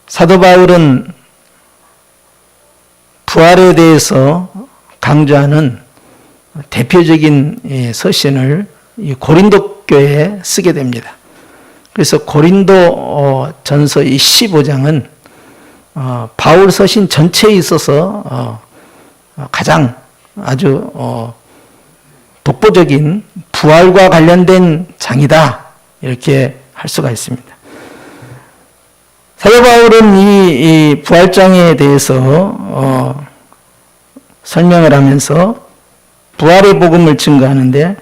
사도 바울은 부활에 대해서 강조하는 대표적인 서신을 고린도 교회에 쓰게 됩니다. 그래서 고린도 전서 15장은 바울 서신 전체에 있어서 가장 아주 독보적인 부활과 관련된 장이다, 이렇게 할 수가 있습니다. 사도 바울은 이 부활장에 대해서 설명을 하면서 부활의 복음을 증거하는데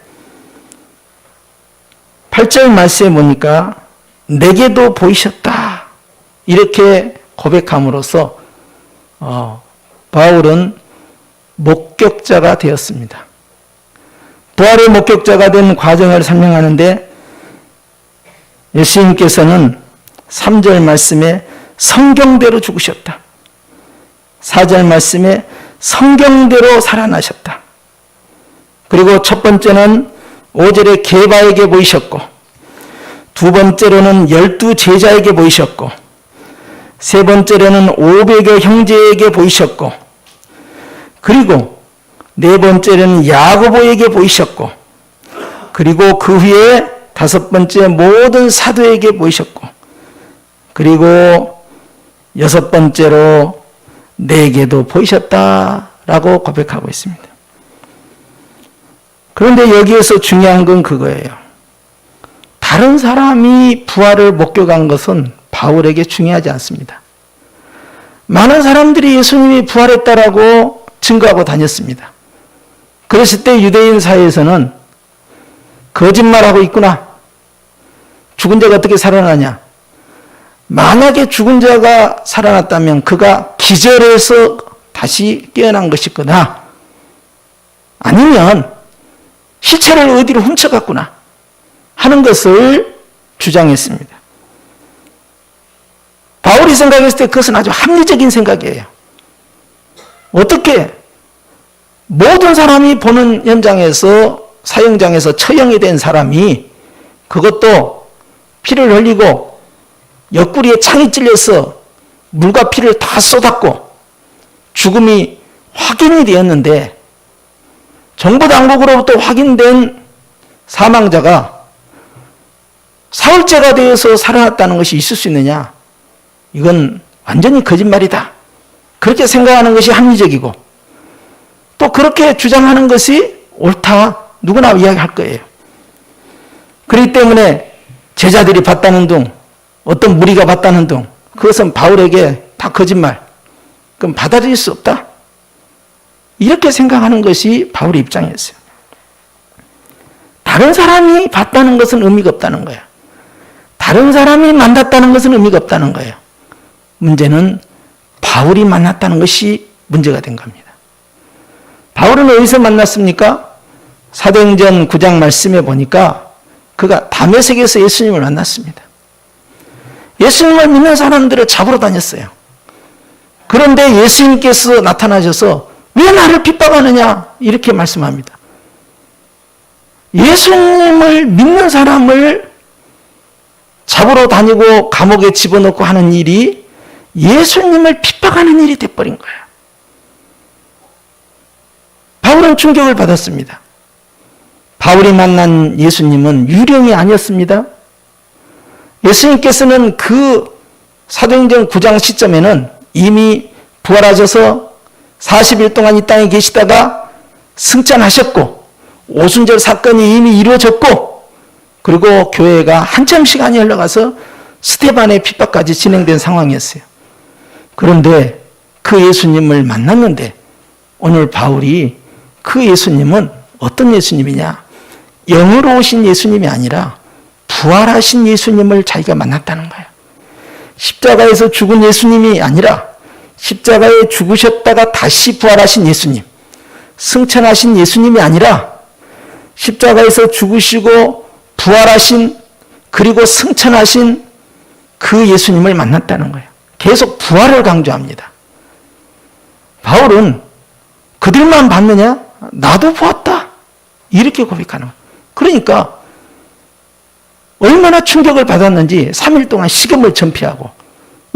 8절 말씀에 보니까 내게도 보이셨다, 이렇게 고백함으로써 바울은 목격자가 되었습니다. 부활의 목격자가 된 과정을 설명하는데 예수님께서는 3절 말씀에 성경대로 죽으셨다, 4절 말씀에 성경대로 살아나셨다, 그리고 첫 번째는 5절에 게바에게 보이셨고, 두 번째로는 12 제자에게 보이셨고, 세 번째로는 500여 형제에게 보이셨고, 그리고 네 번째로는 야고보에게 보이셨고, 그리고 그 후에 다섯 번째 모든 사도에게 보이셨고, 그리고 여섯 번째로 내게도 보이셨다라고 고백하고 있습니다. 그런데 여기에서 중요한 건 그거예요. 다른 사람이 부활을 목격한 것은 바울에게 중요하지 않습니다. 많은 사람들이 예수님이 부활했다라고 증거하고 다녔습니다. 그랬을 때 유대인 사회에서는 거짓말하고 있구나, 죽은 자가 어떻게 살아나냐, 만약에 죽은 자가 살아났다면 그가 기절해서 다시 깨어난 것일 거다, 아니면 시체를 어디로 훔쳐갔구나 하는 것을 주장했습니다. 바울이 생각했을 때 그것은 아주 합리적인 생각이에요. 어떻게 모든 사람이 보는 현장에서, 사형장에서 처형이 된 사람이, 그것도 피를 흘리고 옆구리에 창이 찔려서 물과 피를 다 쏟았고 죽음이 확인이 되었는데, 정부 당국으로부터 확인된 사망자가 사흘째가 되어서 살아났다는 것이 있을 수 있느냐? 이건 완전히 거짓말이다, 그렇게 생각하는 것이 합리적이고, 또 그렇게 주장하는 것이 옳다, 누구나 이야기할 거예요. 그렇기 때문에 제자들이 봤다는 둥, 어떤 무리가 봤다는 둥, 그것은 바울에게 다 거짓말, 그럼 받아들일 수 없다, 이렇게 생각하는 것이 바울의 입장이었어요. 다른 사람이 봤다는 것은 의미가 없다는 거야. 다른 사람이 만났다는 것은 의미가 없다는 거예요. 문제는 바울이 만났다는 것이 문제가 된 겁니다. 바울은 어디서 만났습니까? 사도행전 9장 말씀에 보니까 그가 다메섹에서 예수님을 만났습니다. 예수님을 믿는 사람들을 잡으러 다녔어요. 그런데 예수님께서 나타나셔서 왜 나를 핍박하느냐, 이렇게 말씀합니다. 예수님을 믿는 사람을 잡으러 다니고 감옥에 집어넣고 하는 일이 예수님을 핍박하는 일이 돼버린 거예요. 바울은 충격을 받았습니다. 바울이 만난 예수님은 유령이 아니었습니다. 예수님께서는 그 사도행전 9장 시점에는 이미 부활하셔서 40일 동안 이 땅에 계시다가 승천하셨고, 오순절 사건이 이미 이루어졌고, 그리고 교회가 한참 시간이 흘러가서 스데반의 핍박까지 진행된 상황이었어요. 그런데 그 예수님을 만났는데 오늘 바울이 그 예수님은 어떤 예수님이냐? 영으로 오신 예수님이 아니라 부활하신 예수님을 자기가 만났다는 거예요. 십자가에서 죽은 예수님이 아니라 십자가에 죽으셨다가 다시 부활하신 예수님, 승천하신 예수님이 아니라 십자가에서 죽으시고 부활하신, 그리고 승천하신 그 예수님을 만났다는 거예요. 계속 부활을 강조합니다. 바울은 그들만 봤느냐? 나도 보았다, 이렇게 고백하는 거예요. 그러니까 얼마나 충격을 받았는지 3일 동안 식염을 전폐하고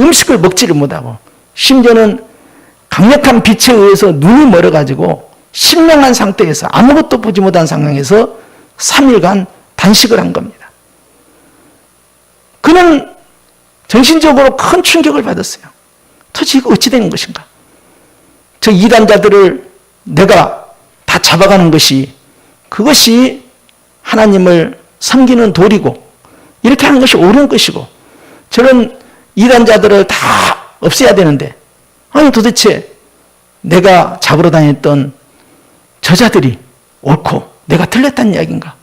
음식을 먹지를 못하고 심지어는 강력한 빛에 의해서 눈이 멀어가지고 실명한 상태에서 아무것도 보지 못한 상황에서 3일간 단식을 한 겁니다. 그는 정신적으로 큰 충격을 받았어요. 도대체 이거 어찌 되는 것인가? 저 이단자들을 내가 다 잡아가는 것이, 그것이 하나님을 섬기는 도리고 이렇게 하는 것이 옳은 것이고, 저런 이단자들을 다 없애야 되는데, 아니 도대체 내가 잡으러 다녔던 저자들이 옳고 내가 틀렸다는 이야기인가?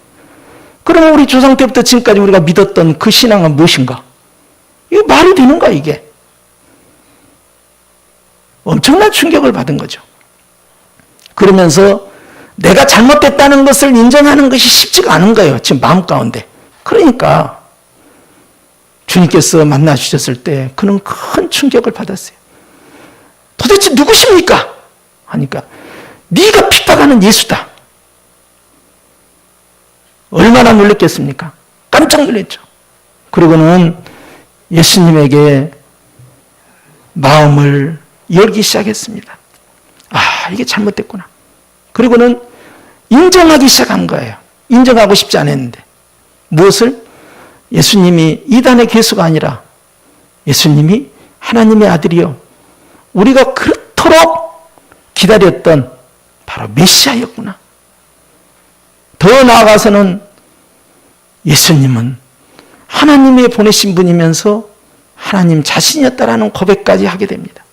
그러면 우리 조상 때부터 지금까지 우리가 믿었던 그 신앙은 무엇인가? 이게 말이 되는가 이게? 엄청난 충격을 받은 거죠. 그러면서 내가 잘못됐다는 것을 인정하는 것이 쉽지가 않은 거예요. 지금 마음 가운데. 그러니까 주님께서 만나 주셨을 때 그는 큰 충격을 받았어요. 도대체 누구십니까? 하니까 네가 핍박하는 예수다. 얼마나 놀랐겠습니까? 깜짝 놀랐죠. 그리고는 예수님에게 마음을 열기 시작했습니다. 아, 이게 잘못됐구나. 그리고는 인정하기 시작한 거예요. 인정하고 싶지 않았는데. 무엇을? 예수님이 이단의 괴수가 아니라 예수님이 하나님의 아들이요, 우리가 그토록 기다렸던 바로 메시아였구나. 더 나아가서는 예수님은 하나님이 보내신 분이면서 하나님 자신이었다라는 고백까지 하게 됩니다.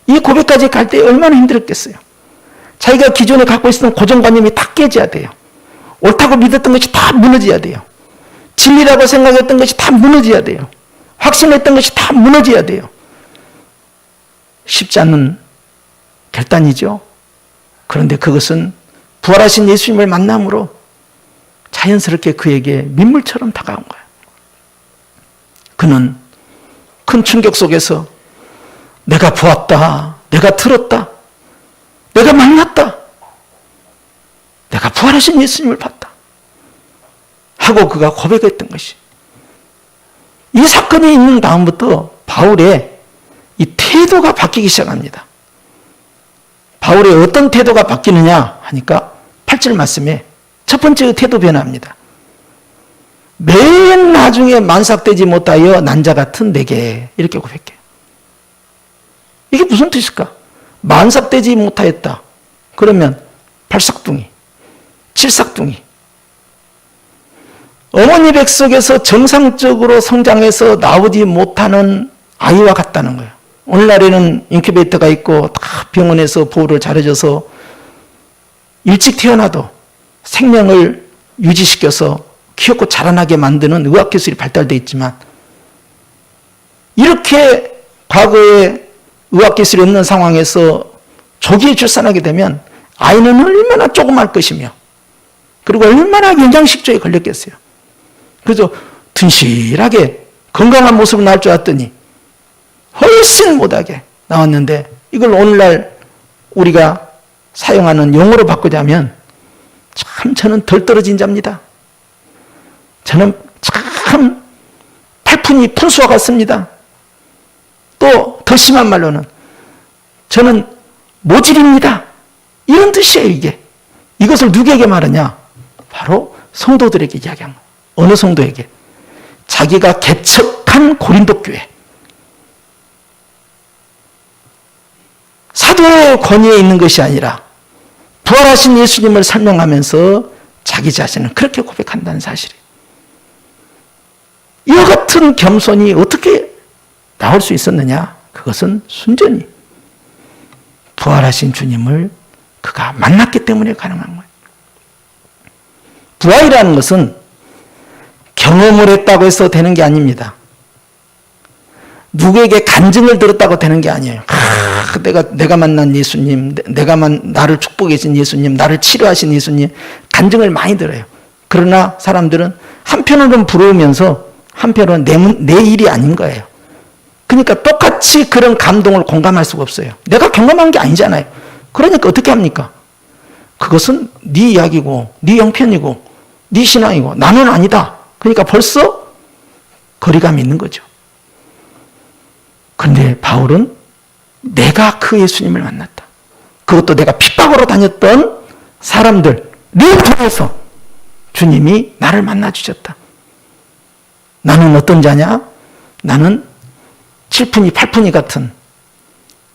이 고백까지 갈 때 얼마나 힘들었겠어요. 자기가 기존에 갖고 있었던 고정관념이 다 깨져야 돼요. 옳다고 믿었던 것이 다 무너져야 돼요. 진리라고 생각했던 것이 다 무너져야 돼요. 확신했던 것이 다 무너져야 돼요. 쉽지 않은 결단이죠. 그런데 그것은 부활하신 예수님을 만남으로 자연스럽게 그에게 민물처럼 다가온 거예요. 그는 큰 충격 속에서 내가 보았다, 내가 들었다, 내가 만났다, 내가 부활하신 예수님을 봤다 하고 그가 고백했던 것이, 이 사건이 있는 다음부터 바울의 이 태도가 바뀌기 시작합니다. 바울의 어떤 태도가 바뀌느냐 하니까 8절 말씀에 첫 번째 태도 변화입니다. 맨 나중에 만삭되지 못하여 난자 같은 내게, 이렇게 고백해요. 이게 무슨 뜻일까? 만삭되지 못하였다. 그러면 8삭둥이, 7삭둥이, 어머니 뱃속에서 정상적으로 성장해서 나오지 못하는 아이와 같다는 거예요. 오늘날에는 인큐베이터가 있고 다 병원에서 보호를 잘해줘서 일찍 태어나도 생명을 유지시켜서 키웠고 자라나게 만드는 의학기술이 발달되어 있지만, 이렇게 과거에 의학기술이 없는 상황에서 조기에 출산하게 되면 아이는 얼마나 조그만 것이며, 그리고 얼마나 영양식조에 걸렸겠어요. 그래서 튼실하게 건강한 모습으로 나올 줄 알았더니 훨씬 못하게 나왔는데, 이걸 오늘날 우리가 사용하는 용어로 바꾸자면 참 저는 덜 떨어진 자입니다. 저는 참 팔푼이 푼수와 같습니다. 또 더 심한 말로는 저는 모질입니다. 이런 뜻이에요. 이게. 이것을 누구에게 말하냐? 바로 성도들에게 이야기한 거예요. 어느 성도에게? 자기가 개척한 고린도 교회. 사도의 권위에 있는 것이 아니라 부활하신 예수님을 설명하면서 자기 자신을 그렇게 고백한다는 사실이에요. 이와 같은 겸손이 어떻게 나올 수 있었느냐? 그것은 순전히 부활하신 주님을 그가 만났기 때문에 가능한 거예요. 부활이라는 것은 경험을 했다고 해서 되는 게 아닙니다. 누구에게 간증을 들었다고 되는 게 아니에요. 내가 만난 예수님, 나를 축복해 주신 예수님, 나를 치료하신 예수님, 간증을 많이 들어요. 그러나 사람들은 한편으로는 부러우면서 한편으로는 내 일이 아닌 거예요. 그러니까 똑같이 그런 감동을 공감할 수가 없어요. 내가 경험한 게 아니잖아요. 그러니까 어떻게 합니까? 그것은 네 이야기고 네 형편이고 네 신앙이고 나는 아니다. 그러니까 벌써 거리감이 있는 거죠. 그런데 바울은 내가 그 예수님을 만났다. 그것도 내가 핍박으로 다녔던 사람들을 통해서 주님이 나를 만나주셨다. 나는 어떤 자냐? 나는 7푼이 8푼이 같은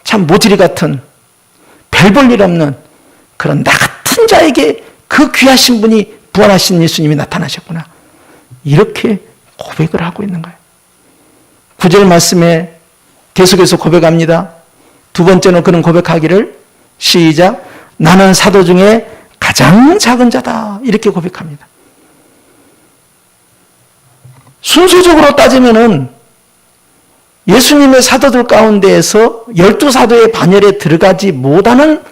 참 모질이 같은 별 볼 일 없는 그런 나 같은 자에게 그 귀하신 분이 부활하신 예수님이 나타나셨구나. 이렇게 고백을 하고 있는 거예요. 9절 말씀에 계속해서 고백합니다. 두 번째는 그는 고백하기를 시작. 나는 사도 중에 가장 작은 자다. 이렇게 고백합니다. 순서적으로 따지면은 예수님의 사도들 가운데에서 12사도의 반열에 들어가지 못하는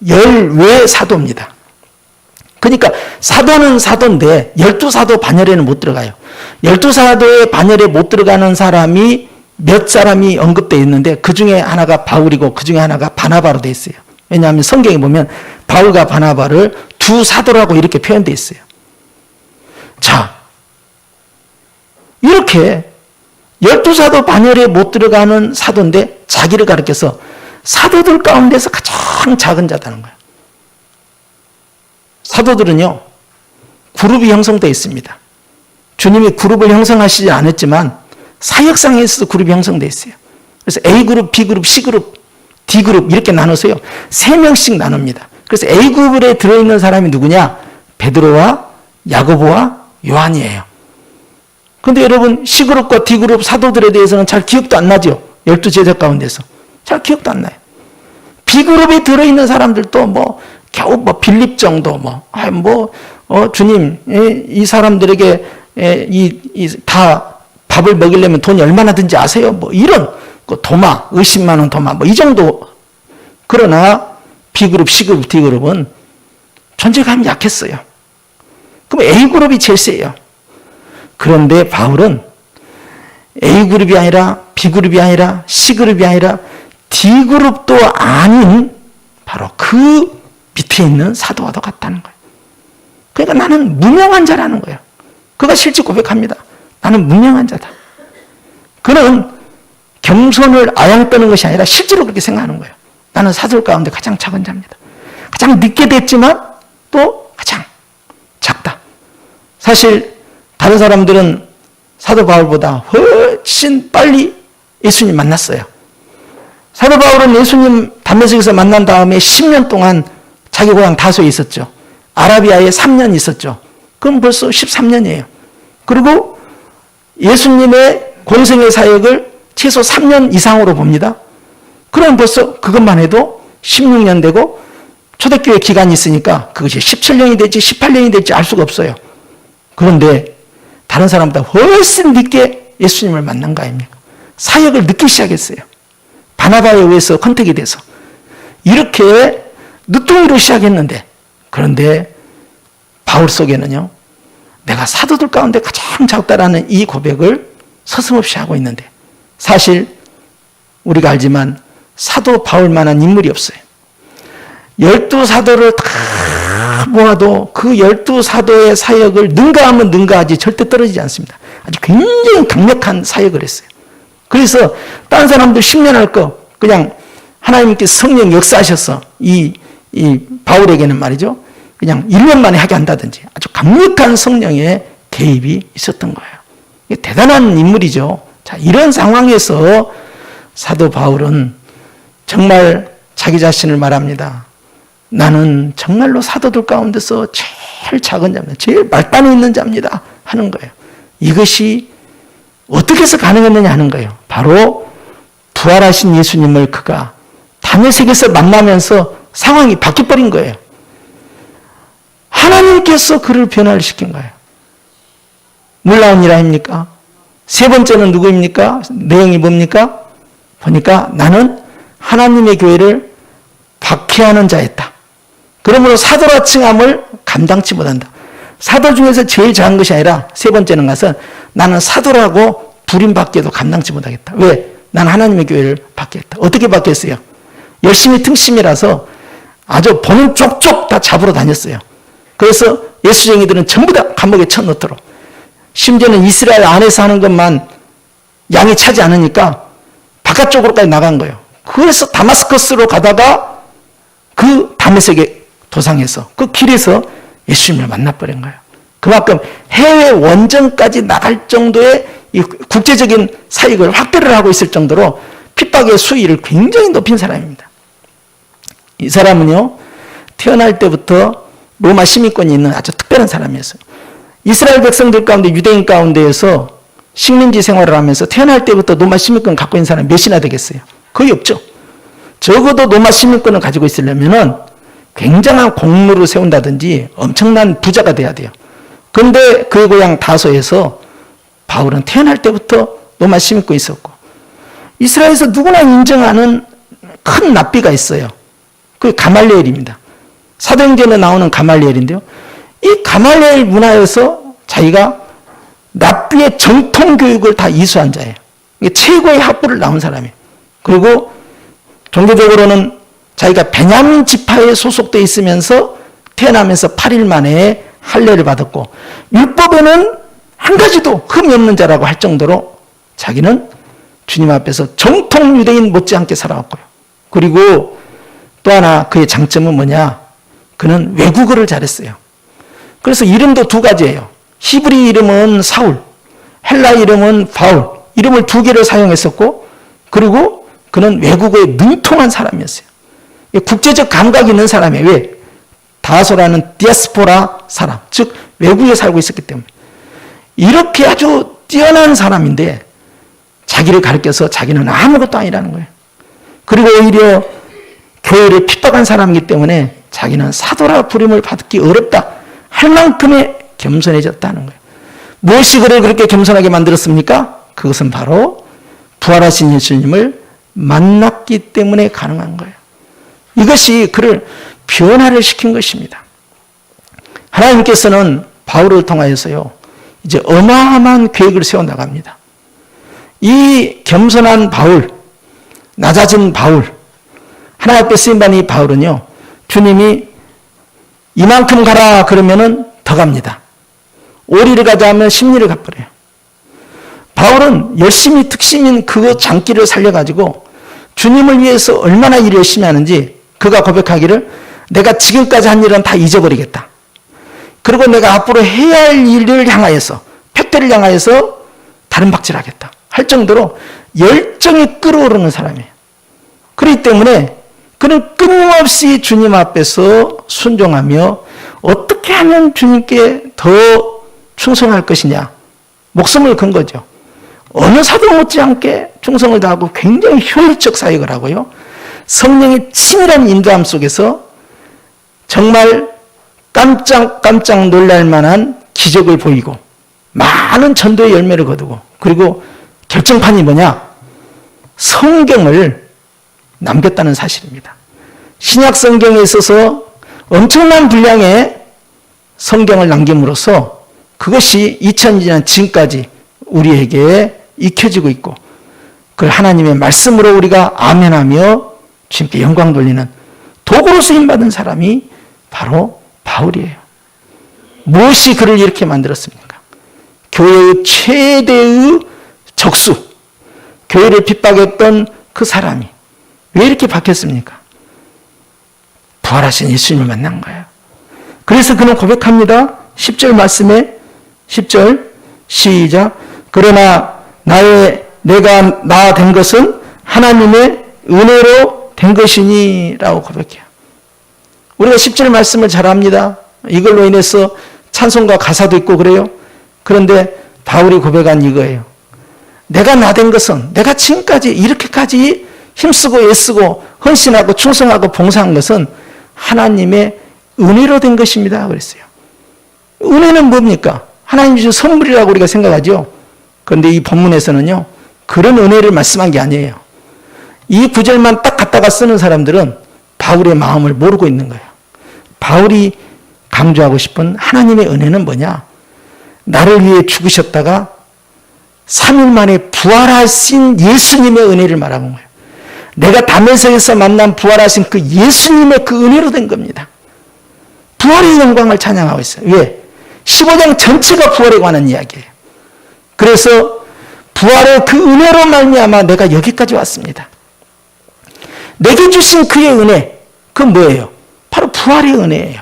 열외 사도입니다. 그러니까 사도는 사도인데 12사도 반열에는 못 들어가요. 12사도의 반열에 못 들어가는 사람이 몇 사람이 언급되어 있는데 그 중에 하나가 바울이고 그 중에 하나가 바나바로 되어 있어요. 왜냐하면 성경에 보면 바울과 바나바를 두 사도라고 이렇게 표현되어 있어요. 자, 이렇게 12사도 반열에 못 들어가는 사도인데 자기를 가리켜서 사도들 가운데서 가장 작은 자다는 거예요. 사도들은요, 그룹이 형성되어 있습니다. 주님이 그룹을 형성하시지 않았지만 사역상에서도 그룹이 형성되어 있어요. 그래서 A그룹, B그룹, C그룹, D그룹 이렇게 나눠서요, 3명씩 나눕니다. 그래서 A그룹에 들어있는 사람이 누구냐? 베드로와 야고보와 요한이에요. 근데 여러분 C그룹과 D그룹 사도들에 대해서는 잘 기억도 안 나죠. 12제자 가운데서. 잘 기억도 안 나요. B그룹에 들어있는 사람들도 겨우 빌립 정도 주님 이 사람들에게 다 밥을 먹이려면 돈이 얼마나 든지 아세요? 이런 도마, 의심 많은 도마 이 정도. 그러나 B그룹, C그룹, D그룹은 존재감이 약했어요. 그럼 A그룹이 제일 세요. 그런데 바울은 A그룹이 아니라 B그룹이 아니라 C그룹이 아니라 D그룹도 아닌 바로 그 밑에 있는 사도와도 같다는 거예요. 그러니까 나는 무명한 자라는 거예요. 그가 실제 고백합니다. 나는 무명한 자다. 그는 겸손을 아양 떠는 것이 아니라 실제로 그렇게 생각하는 거예요. 나는 사도들 가운데 가장 작은 자입니다. 가장 늦게 됐지만 또 가장 작다. 사실 다른 사람들은 사도 바울보다 훨씬 빨리 예수님 만났어요. 사도 바울은 예수님 담메색에서 만난 다음에 10년 동안 자기 고향 다소에 있었죠. 아라비아에 3년 있었죠. 그럼 벌써 13년이에요. 그리고 예수님의 공생의 사역을 최소 3년 이상으로 봅니다. 그럼 벌써 그것만 해도 16년 되고 초대교회 기간이 있으니까 그것이 17년이 될지 18년이 될지 알 수가 없어요. 그런데 다른 사람보다 훨씬 늦게 예수님을 만난 거 아닙니까? 사역을 늦게 시작했어요. 바나바에 의해서 컨택이 돼서. 이렇게 늦둥이로 시작했는데, 그런데 바울 속에는요, 내가 사도들 가운데 가장 작다라는 이 고백을 서슴없이 하고 있는데, 사실 우리가 알지만 사도 바울만한 인물이 없어요. 12사도를 다 모아도 그 12사도의 사역을 능가하면 능가하지 절대 떨어지지 않습니다. 아주 굉장히 강력한 사역을 했어요. 그래서 다른 사람들 10년 할 거 그냥 하나님께서 성령 역사하셔서 이 바울에게는 말이죠. 그냥 1년 만에 하게 한다든지 아주 강력한 성령의 개입이 있었던 거예요. 이게 대단한 인물이죠. 자, 이런 상황에서 사도 바울은 정말 자기 자신을 말합니다. 나는 정말로 사도들 가운데서 제일 작은 자입니다. 제일 말단에 있는 자입니다. 하는 거예요. 이것이 어떻게 해서 가능했느냐 하는 거예요. 바로 부활하신 예수님을 그가 담에색에서 만나면서 상황이 바뀌어버린 거예요. 하나님께서 그를 변화시킨 거예요. 놀라운 일 아닙니까? 세 번째는 누구입니까? 내용이 뭡니까? 보니까 나는 하나님의 교회를 박해하는 자였다. 그러므로 사도라 칭함을 감당치 못한다. 사도 중에서 제일 작은 것이 아니라 세 번째는 가서 나는 사도라고 부림받기에도 감당치 못하겠다. 왜? 난 하나님의 교회를 박해했다. 어떻게 박해했어요? 열심히 등심이라서 아주 보는 쪽쪽 다 잡으러 다녔어요. 그래서 예수쟁이들은 전부 다 감옥에 쳐넣도록. 심지어는 이스라엘 안에서 하는 것만 양이 차지 않으니까 바깥쪽으로까지 나간 거예요. 그래서 다마스커스로 가다가 그 다메섹의 도상에서 그 길에서 예수님을 만나버린 거예요. 그만큼 해외 원정까지 나갈 정도의 이 국제적인 사익을 확대를 하고 있을 정도로 핍박의 수위를 굉장히 높인 사람입니다. 이 사람은요, 태어날 때부터 로마 시민권이 있는 아주 특별한 사람이었어요. 이스라엘 백성들 가운데, 유대인 가운데에서 식민지 생활을 하면서 태어날 때부터 로마 시민권 갖고 있는 사람이 몇이나 되겠어요? 거의 없죠. 적어도 로마 시민권을 가지고 있으려면 굉장한 공로를 세운다든지 엄청난 부자가 돼야 돼요. 그런데 그 고향 다소에서 바울은 태어날 때부터 로마 시민권이 있었고, 이스라엘에서 누구나 인정하는 큰 랍비가 있어요. 그 가말리엘입니다. 사도행전에 나오는 가말리엘인데요. 이 가말리엘 문화에서 자기가 랍비의 정통 교육을 다 이수한 자예요. 최고의 학부를 나온 사람이에요. 그리고 종교적으로는 자기가 베냐민 지파에 소속되어 있으면서 태어나면서 8일 만에 할례를 받았고, 율법에는 한 가지도 흠이 없는 자라고 할 정도로 자기는 주님 앞에서 정통 유대인 못지않게 살아왔고요. 그리고 또 하나 그의 장점은 뭐냐? 그는 외국어를 잘했어요. 그래서 이름도 두 가지예요. 히브리 이름은 사울, 헬라 이름은 바울, 이름을 두 개를 사용했었고, 그리고 그는 외국어에 능통한 사람이었어요. 국제적 감각이 있는 사람이에요. 왜? 다소라는 디아스포라 사람, 즉 외국에 살고 있었기 때문에. 이렇게 아주 뛰어난 사람인데 자기를 가르쳐서 자기는 아무것도 아니라는 거예요. 그리고 오히려 교회를 핍박한 사람이기 때문에 자기는 사도라 부름을 받기 어렵다 할 만큼의 겸손해졌다는 거예요. 무엇이 그를 그렇게 겸손하게 만들었습니까? 그것은 바로 부활하신 예수님을 만났기 때문에 가능한 거예요. 이것이 그를 변화를 시킨 것입니다. 하나님께서는 바울을 통하여서요, 이제 어마어마한 계획을 세워나갑니다. 이 겸손한 바울, 낮아진 바울, 하나님 앞에 쓰임받은 이 바울은요, 주님이 이만큼 가라 그러면은 더 갑니다. 5리를 가자 하면 10리를 가버려요. 바울은 열심히 특심인 그 장기를 살려가지고 주님을 위해서 얼마나 일을 열심히 하는지 그가 고백하기를 내가 지금까지 한 일은 다 잊어버리겠다. 그리고 내가 앞으로 해야 할 일을 향하여서, 팩트를 향하여서 다른 박질하겠다 할 정도로 열정이 끓어오르는 사람이에요. 그렇기 때문에 그는 끊임없이 주님 앞에서 순종하며 어떻게 하면 주님께 더 충성할 것이냐, 목숨을 건 거죠. 어느 사도 못지않게 충성을 다하고 굉장히 효율적 사역을 하고요, 성령의 치밀한 인도함 속에서 정말 깜짝 놀랄 만한 기적을 보이고 많은 전도의 열매를 거두고, 그리고 결정판이 뭐냐? 성경을 남겼다는 사실입니다. 신약 성경에 있어서 엄청난 분량의 성경을 남김으로써 그것이 2000년 지금까지 우리에게 익혀지고 있고, 그걸 하나님의 말씀으로 우리가 아멘하며 주님께 영광 돌리는 도구로 쓰임받은 사람이 바로 바울이에요. 무엇이 그를 이렇게 만들었습니까? 교회의 최대의 적수, 교회를 핍박했던 그 사람이 왜 이렇게 바뀌었습니까? 부활하신 예수님을 만난 거예요. 그래서 그는 고백합니다. 10절 말씀에, 10절 시작. 그러나 내가 나 된 것은 하나님의 은혜로 된 것이니 라고 고백해요. 우리가 10절 말씀을 잘 압니다. 이걸로 인해서 찬송가 가사도 있고 그래요. 그런데 바울이 고백한 이거예요. 내가 나 된 것은, 내가 지금까지 이렇게까지 힘쓰고 애쓰고 헌신하고 충성하고 봉사한 것은 하나님의 은혜로 된 것입니다 그랬어요. 은혜는 뭡니까? 하나님 주신 선물이라고 우리가 생각하죠. 그런데 이 본문에서는요, 그런 은혜를 말씀한 게 아니에요. 이 구절만 딱 갖다가 쓰는 사람들은 바울의 마음을 모르고 있는 거예요. 바울이 강조하고 싶은 하나님의 은혜는 뭐냐? 나를 위해 죽으셨다가 3일 만에 부활하신 예수님의 은혜를 말하는 거예요. 내가 다메섹에서 만난 부활하신 그 예수님의 그 은혜로 된 겁니다. 부활의 영광을 찬양하고 있어요. 왜? 15장 전체가 부활에 관한 이야기예요. 그래서 부활의 그 은혜로 말미암아 내가 여기까지 왔습니다. 내게 주신 그의 은혜, 그건 뭐예요? 바로 부활의 은혜예요.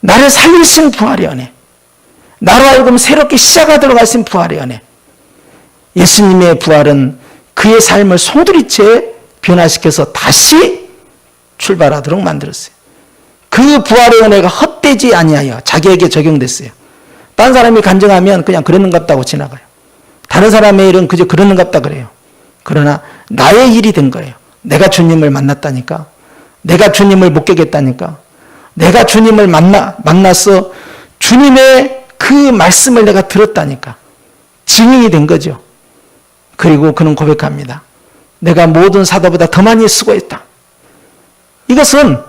나를 살리신 부활의 은혜, 나로 하여금 새롭게 시작하도록 하신 부활의 은혜. 예수님의 부활은 그의 삶을 송두리째 변화시켜서 다시 출발하도록 만들었어요. 그 부활의 은혜가 헛되지 아니하여 자기에게 적용됐어요. 딴 사람이 간증하면 그냥 그러는갑다고 지나가요. 다른 사람의 일은 그저 그러는갑다 그래요. 그러나 나의 일이 된 거예요. 내가 주님을 만났다니까. 내가 주님을 목격했다니까. 내가 주님을 만나서 주님의 그 말씀을 내가 들었다니까. 증인이 된 거죠. 그리고 그는 고백합니다. 내가 모든 사도보다 더 많이 수고했다. 이것은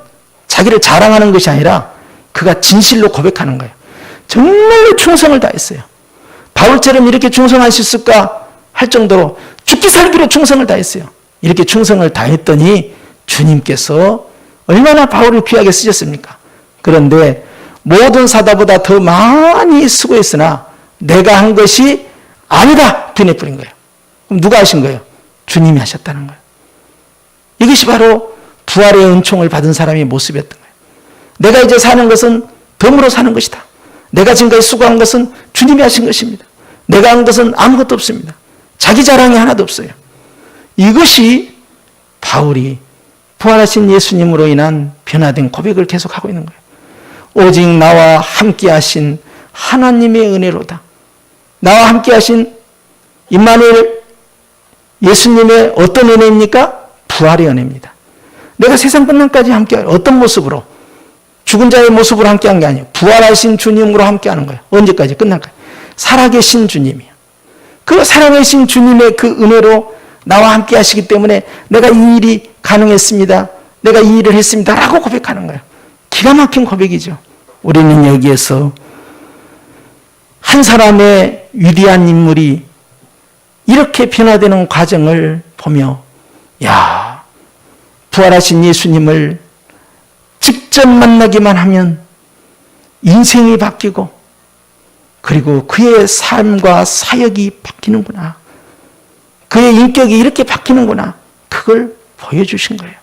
자기를 자랑하는 것이 아니라 그가 진실로 고백하는 거예요. 정말로 충성을 다했어요. 바울처럼 이렇게 충성할 수 있을까 할 정도로 죽기 살기로 충성을 다했어요. 이렇게 충성을 다했더니 주님께서 얼마나 바울을 귀하게 쓰셨습니까? 그런데 모든 사도보다 더 많이 수고했으나 내가 한 것이 아니다 변해버린 거예요. 그럼 누가 하신 거예요? 주님이 하셨다는 거예요. 이것이 바로 부활의 은총을 받은 사람의 모습이었던 거예요. 내가 이제 사는 것은 덤으로 사는 것이다. 내가 지금까지 수고한 것은 주님이 하신 것입니다. 내가 한 것은 아무것도 없습니다. 자기 자랑이 하나도 없어요. 이것이 바울이 부활하신 예수님으로 인한 변화된 고백을 계속하고 있는 거예요. 오직 나와 함께 하신 하나님의 은혜로다. 나와 함께 하신 임마누엘 예수님의 어떤 은혜입니까? 부활의 은혜입니다. 내가 세상 끝날까지 함께 어떤 모습으로? 죽은 자의 모습으로 함께한 게 아니에요. 부활하신 주님으로 함께하는 거예요. 언제까지? 끝날까지. 살아계신 주님이에요. 그 살아계신 주님의 그 은혜로 나와 함께 하시기 때문에 내가 이 일이 가능했습니다. 내가 이 일을 했습니다. 라고 고백하는 거예요. 기가 막힌 고백이죠. 우리는 여기에서 한 사람의 위대한 인물이 이렇게 변화되는 과정을 보며 야, 부활하신 예수님을 직접 만나기만 하면 인생이 바뀌고 그리고 그의 삶과 사역이 바뀌는구나. 그의 인격이 이렇게 바뀌는구나. 그걸 보여주신 거예요.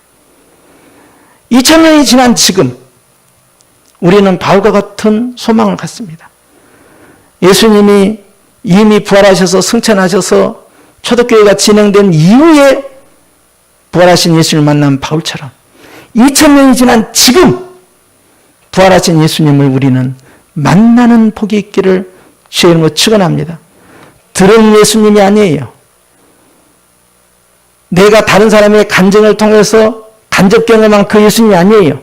2000년이 지난 지금 우리는 바울과 같은 소망을 갖습니다. 예수님이 이미 부활하셔서 승천하셔서 초대교회가 진행된 이후에 부활하신 예수님을 만난 바울처럼 2000년이 지난 지금 부활하신 예수님을 우리는 만나는 복이 있기를 주의 이름으로 축원합니다. 들은 예수님이 아니에요. 내가 다른 사람의 간증을 통해서 간접 경험한 그 예수님이 아니에요.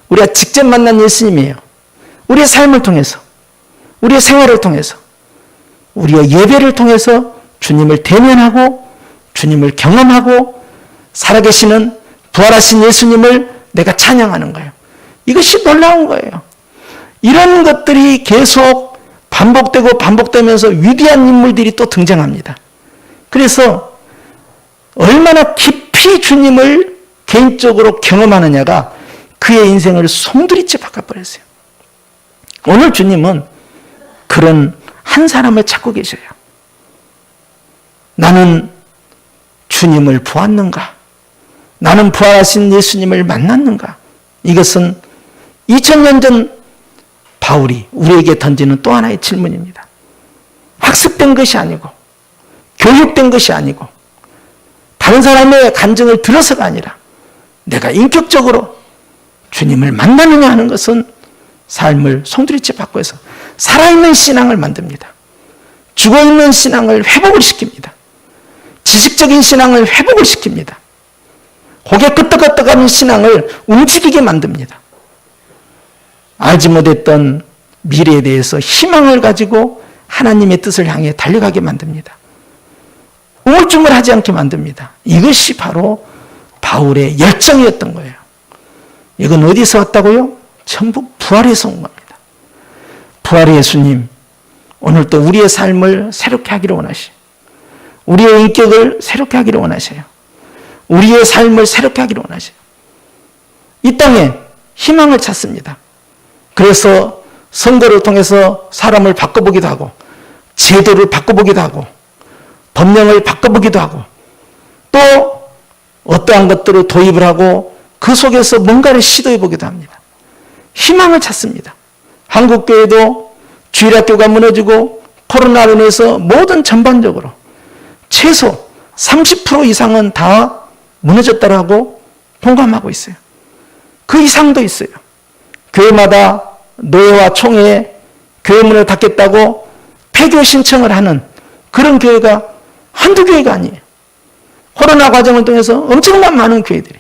우리가 직접 만난 예수님이에요. 우리의 삶을 통해서, 우리의 생활을 통해서, 우리의 예배를 통해서 주님을 대면하고 주님을 경험하고 살아계시는 부활하신 예수님을 내가 찬양하는 거예요. 이것이 놀라운 거예요. 이런 것들이 계속 반복되고 반복되면서 위대한 인물들이 또 등장합니다. 그래서 얼마나 깊이 주님을 개인적으로 경험하느냐가 그의 인생을 송두리째 바꿔버렸어요. 오늘 주님은 그런 한 사람을 찾고 계셔요. 나는 주님을 보았는가? 나는 부활하신 예수님을 만났는가? 이것은 2000년 전 바울이 우리에게 던지는 또 하나의 질문입니다. 학습된 것이 아니고 교육된 것이 아니고 다른 사람의 간증을 들어서가 아니라 내가 인격적으로 주님을 만나느냐 하는 것은 삶을 송두리째 바꿔서 살아있는 신앙을 만듭니다. 죽어있는 신앙을 회복을 시킵니다. 지식적인 신앙을 회복을 시킵니다. 고개 끄덕끄덕하는 신앙을 움직이게 만듭니다. 알지 못했던 미래에 대해서 희망을 가지고 하나님의 뜻을 향해 달려가게 만듭니다. 우물쭈물하지 않게 만듭니다. 이것이 바로 바울의 열정이었던 거예요. 이건 어디서 왔다고요? 전부 부활에서 온 겁니다. 부활의 예수님, 오늘도 우리의 삶을 새롭게 하기를 원하시고 우리의 인격을 새롭게 하기를 원하셔요. 우리의 삶을 새롭게 하기를 원하셔요. 이 땅에 희망을 찾습니다. 그래서 선거를 통해서 사람을 바꿔보기도 하고 제도를 바꿔보기도 하고 법령을 바꿔보기도 하고 또 어떠한 것들을 도입을 하고 그 속에서 뭔가를 시도해보기도 합니다. 희망을 찾습니다. 한국교회도 주일학교가 무너지고 코로나로 인해서 모든 전반적으로 최소 30% 이상은 다 무너졌다라고 공감하고 있어요. 그 이상도 있어요. 교회마다 노예와 총회에 교회 문을 닫겠다고 폐교 신청을 하는 그런 교회가 한두 교회가 아니에요. 코로나 과정을 통해서 엄청난 많은 교회들이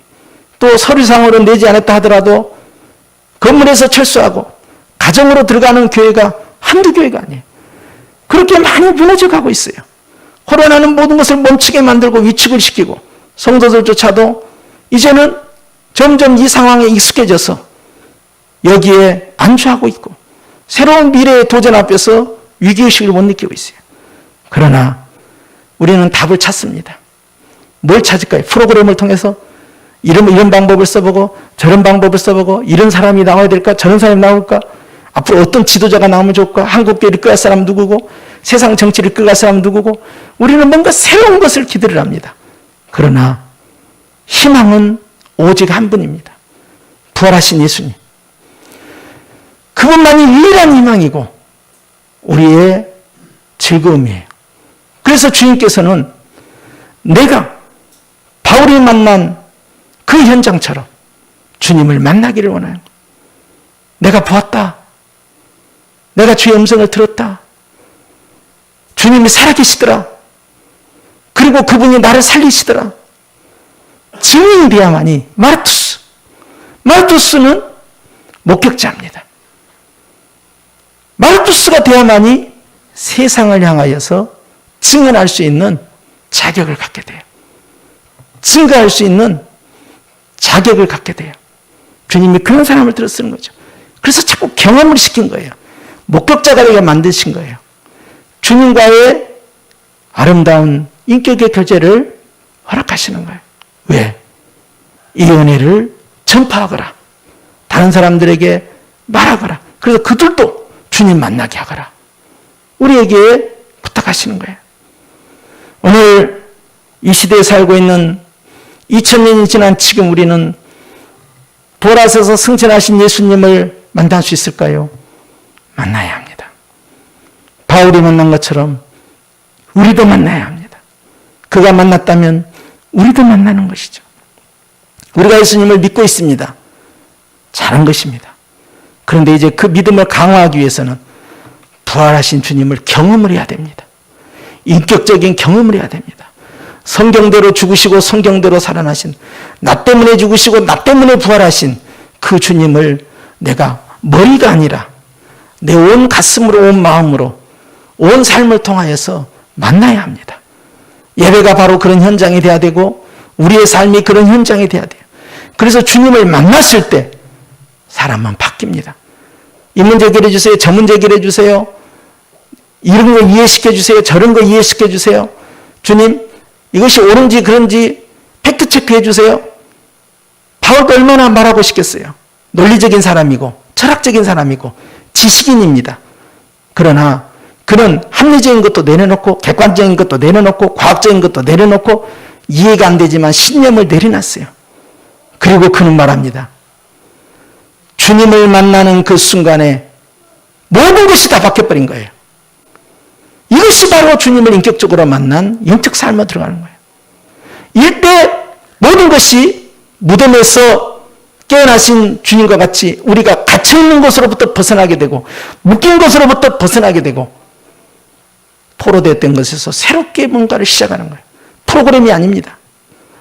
또 서류상으로 내지 않았다 하더라도 건물에서 철수하고 가정으로 들어가는 교회가 한두 교회가 아니에요. 그렇게 많이 무너져 가고 있어요. 코로나는 모든 것을 멈추게 만들고 위축을 시키고 성도들조차도 이제는 점점 이 상황에 익숙해져서 여기에 안주하고 있고 새로운 미래의 도전 앞에서 위기의식을 못 느끼고 있어요. 그러나 우리는 답을 찾습니다. 뭘 찾을까요? 프로그램을 통해서 이런 방법을 써보고 저런 방법을 써보고 이런 사람이 나와야 될까? 저런 사람이 나올까? 앞으로 어떤 지도자가 나오면 좋을까? 한국교회를 이끌어갈 사람 누구고 세상 정치를 이끌어갈 사람 누구고 우리는 뭔가 새로운 것을 기대를 합니다. 그러나 희망은 오직 한 분입니다. 부활하신 예수님. 그분만이 유일한 희망이고 우리의 즐거움이에요. 그래서 주님께서는 내가 바울이 만난 그 현장처럼 주님을 만나기를 원해요. 내가 보았다. 내가 주의 음성을 들었다. 주님이 살아계시더라. 그리고 그분이 나를 살리시더라. 증인이 되야만이 마르투스. 마르투스는 목격자입니다. 마르투스가 되야만이 세상을 향하여서 증언할 수 있는 자격을 갖게 돼요. 증거할 수 있는 자격을 갖게 돼요. 주님이 그런 사람을 들어 쓰는 거죠. 그래서 자꾸 경험을 시킨 거예요. 목격자가 되게 만드신 거예요. 주님과의 아름다운 인격의 교제를 허락하시는 거예요. 왜? 이 은혜를 전파하거라. 다른 사람들에게 말하거라. 그래서 그들도 주님 만나게 하거라. 우리에게 부탁하시는 거예요. 오늘 이 시대에 살고 있는 2000년이 지난 지금 우리는 부활하셔서 승천하신 예수님을 만날 수 있을까요? 만나야 합니다. 바울이 만난 것처럼 우리도 만나야 합니다. 그가 만났다면 우리도 만나는 것이죠. 우리가 예수님을 믿고 있습니다. 잘한 것입니다. 그런데 이제 그 믿음을 강화하기 위해서는 부활하신 주님을 경험을 해야 됩니다. 인격적인 경험을 해야 됩니다. 성경대로 죽으시고 성경대로 살아나신, 나 때문에 죽으시고 나 때문에 부활하신 그 주님을 내가 머리가 아니라 내 온 가슴으로 온 마음으로 온 삶을 통하여서 만나야 합니다. 예배가 바로 그런 현장이 돼야 되고 우리의 삶이 그런 현장이 돼야 돼요. 그래서 주님을 만났을 때 사람은 바뀝니다. 이 문제 해결해 주세요. 저 문제 해결해 주세요. 이런 거 이해시켜 주세요. 저런 거 이해시켜 주세요. 주님, 이것이 옳은지 그런지 팩트 체크해 주세요. 바울도 얼마나 말하고 싶겠어요. 논리적인 사람이고 철학적인 사람이고 지식인입니다. 그러나 그는 합리적인 것도 내려놓고 객관적인 것도 내려놓고 과학적인 것도 내려놓고 이해가 안 되지만 신념을 내려놨어요. 그리고 그는 말합니다. 주님을 만나는 그 순간에 모든 것이 다 바뀌어버린 거예요. 이것이 바로 주님을 인격적으로 만난 영적 삶으로 들어가는 거예요. 이때 모든 것이 무덤에서 깨어나신 주님과 같이 우리가 갇혀있는 것으로부터 벗어나게 되고 묶인 것으로부터 벗어나게 되고 포로되었던 것에서 새롭게 뭔가를 시작하는 거예요. 프로그램이 아닙니다.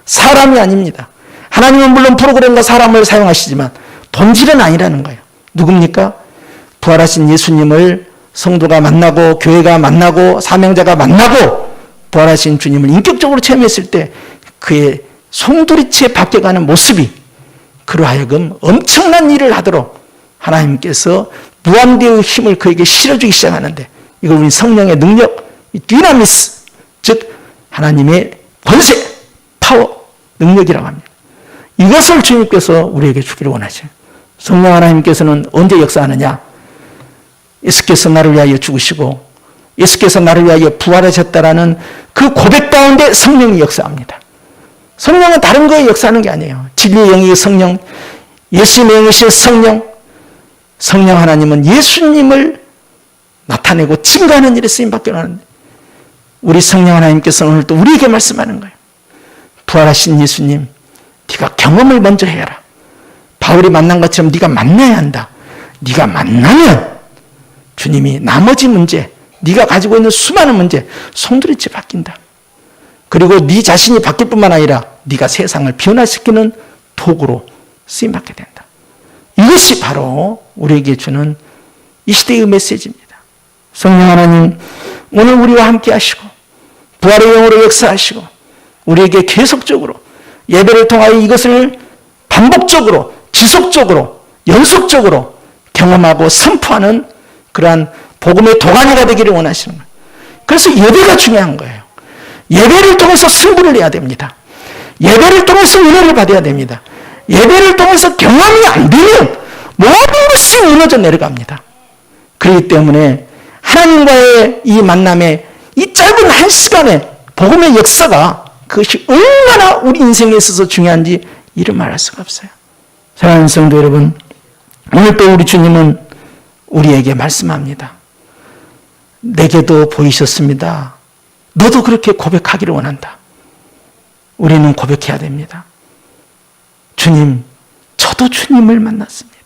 사람이 아닙니다. 하나님은 물론 프로그램과 사람을 사용하시지만 본질은 아니라는 거예요. 누굽니까? 부활하신 예수님을 성도가 만나고 교회가 만나고 사명자가 만나고 부활하신 주님을 인격적으로 체험했을 때 그의 송두리째 바뀌어가는 모습이 그로 하여금 엄청난 일을 하도록 하나님께서 무한대의 힘을 그에게 실어주기 시작하는데 이걸 우리 성령의 능력, 디나미스, 즉 하나님의 권세, 파워, 능력이라고 합니다. 이것을 주님께서 우리에게 주기를 원하셔요. 성령 하나님께서는 언제 역사하느냐? 예수께서 나를 위하여 죽으시고 예수께서 나를 위하여 부활하셨다라는 그 고백 가운데 성령이 역사합니다. 성령은 다른 거에 역사하는 게 아니에요. 진리의 영이 성령, 예수님의 영이신 성령, 성령 하나님은 예수님을 나타내고 증거하는 일에 쓰임받게 하는데 우리 성령 하나님께서 오늘 또 우리에게 말씀하는 거예요. 부활하신 예수님, 네가 경험을 먼저 해라. 바울이 만난 것처럼 네가 만나야 한다. 네가 만나면 주님이 나머지 문제, 네가 가지고 있는 수많은 문제 송두리째 바뀐다. 그리고 네 자신이 바뀔 뿐만 아니라 네가 세상을 변화시키는 도구로 쓰임받게 된다. 이것이 바로 우리에게 주는 이 시대의 메시지입니다. 성령 하나님, 오늘 우리와 함께 하시고 부활의 영으로 역사하시고 우리에게 계속적으로 예배를 통하여 이것을 반복적으로, 지속적으로, 연속적으로 경험하고 선포하는 그러한 복음의 도가니가 되기를 원하시는 거예요. 그래서 예배가 중요한 거예요. 예배를 통해서 승부를 해야 됩니다. 예배를 통해서 은혜를 받아야 됩니다. 예배를 통해서 경험이 안 되면 모든 것이 무너져 내려갑니다. 그렇기 때문에 하나님과의 이 만남에 이 짧은 한 시간의 복음의 역사가 그것이 얼마나 우리 인생에 있어서 중요한지 이름 말할 수가 없어요. 사랑하는 성도 여러분, 오늘 또 우리 주님은 우리에게 말씀합니다. 내게도 보이셨습니다. 너도 그렇게 고백하기를 원한다. 우리는 고백해야 됩니다. 주님, 저도 주님을 만났습니다.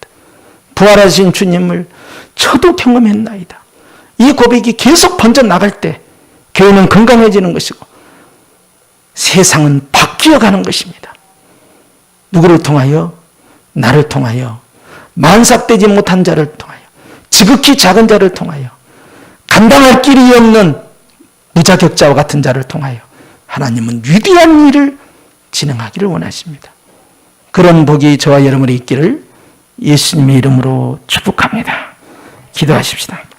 부활하신 주님을 저도 경험했나이다. 이 고백이 계속 번져나갈 때 교회는 건강해지는 것이고 세상은 바뀌어가는 것입니다. 누구를 통하여? 나를 통하여, 만삭되지 못한 자를 통하여, 지극히 작은 자를 통하여, 감당할 길이 없는 무자격자와 같은 자를 통하여 하나님은 위대한 일을 진행하기를 원하십니다. 그런 복이 저와 여러분이 있기를 예수님의 이름으로 축복합니다. 기도하십시다.